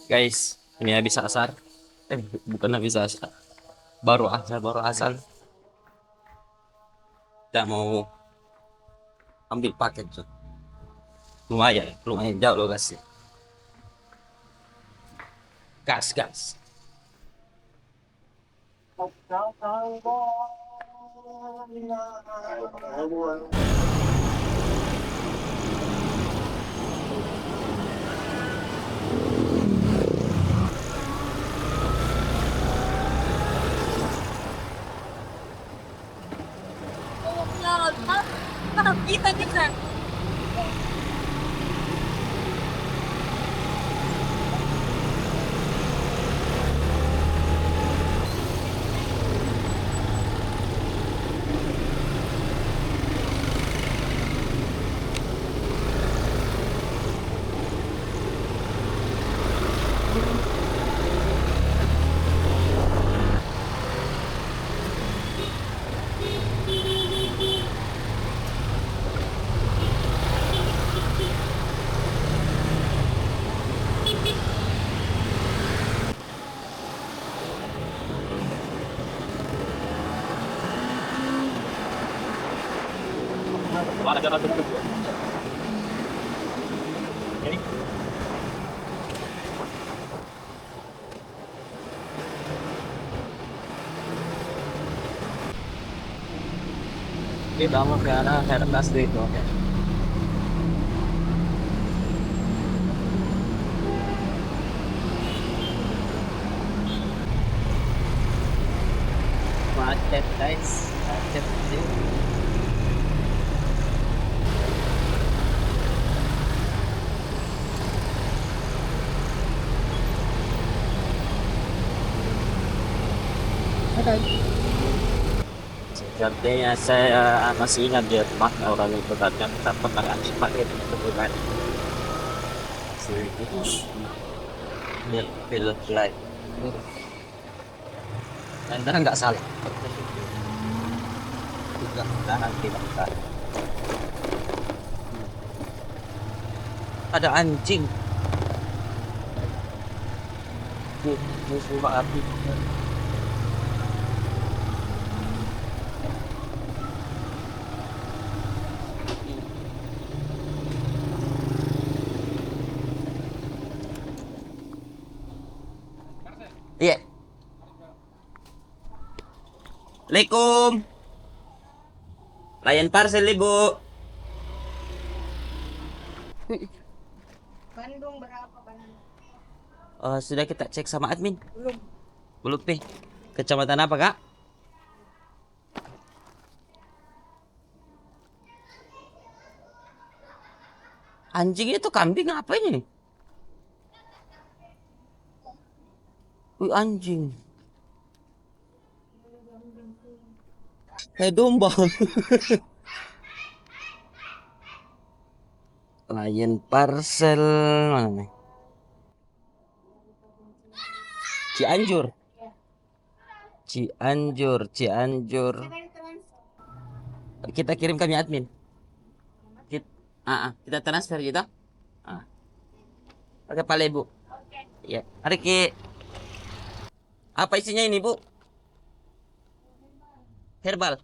Guys, ini habis asar. Bukan habis asar. Baru asar. Kita mau ambil paket tuh. Lumayan jauh loh guys. Gas, gas. Kita kita. Wala ka na tumulog. Kita mau ke arah Hernas dito. Macet guys. Macet sih. Sepertinya saya masih ingat dia makna orang itu datang kita pernah ngasih paket itu bukan Bill Flight. Anda nggak salah. Mudah-mudahan tidak salah. Ada anjing. Musuh api. Iya. Assalamualaikum. Layan parcel ibu. Bandung berapa Bandung? Sudah kita cek sama admin. Belum. Belum nih. Kecamatan apa kak? Anjing itu kambing apa ini? Wih anjing. Kayak domba. Lion parcel mana nih? Cianjur. Cianjur, Cianjur. Kita kirim kami admin. Kita, kita transfer gitu. Ah, pakai pale bu. Ya, hari ki. Apa isinya ini bu? Herbal.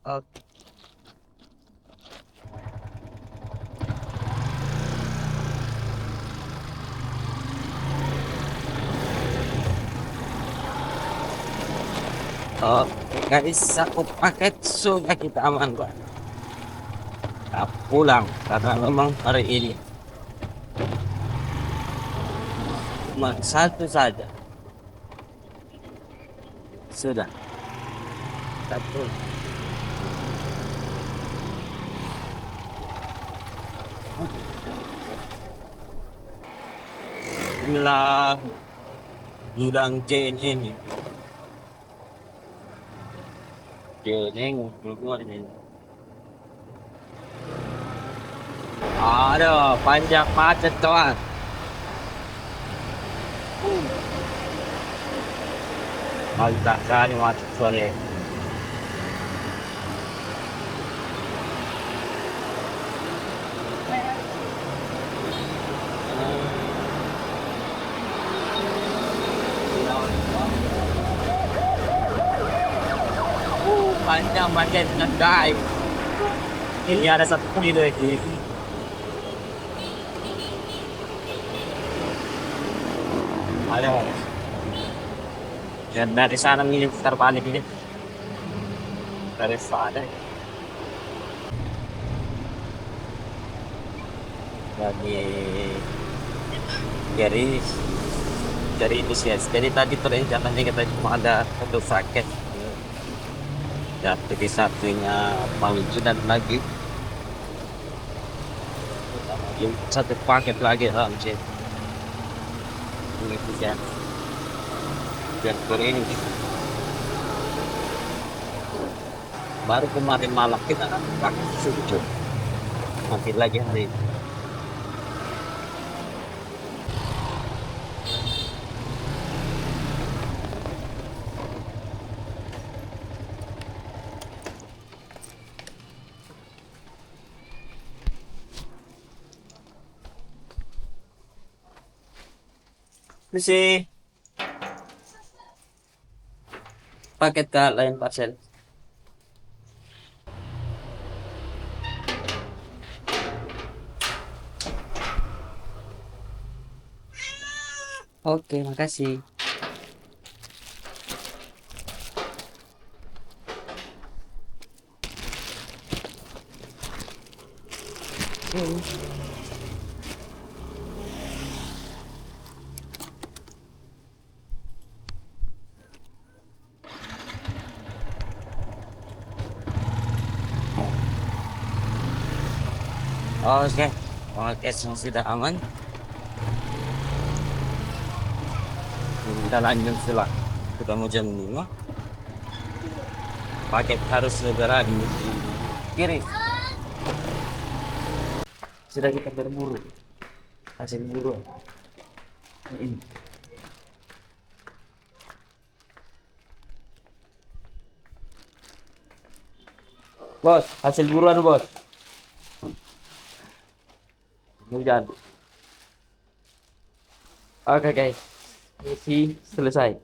Oke. Oh, guys, aku paket sudah kita aman kok. Kita pulang karena memang hari ini cuma satu saja. Sudah, kita pulang. Inilah gudang Jane ini. Jane keluar ini. Aduh, panjang macet kawan. Mantap kali macet sore. panjang pakai dengan dive. Ini ada satu kilo ini. Ada. Dan dari sana ini terbalik ini. Dari sana. Lagi dari itu sih. Jadi tadi rencananya kita cuma ada satu paket. Ya, jadi satunya Maluku dan lagi satu paket lagi Ramjet. Ini ya. Dan ini baru kemarin malam kita pakai susu. Nanti lagi hari ini. Misi paket ke lain parcel. Oke, makasih. Oke, oke, semua sudah aman. Kita lanjut setelah kita mau jam 5. Paket harus segera di kiri. Sudah kita berburu. Hasil buru. Ini. Bos, hasil buruan bos. Hujan. Oke guys, misi selesai.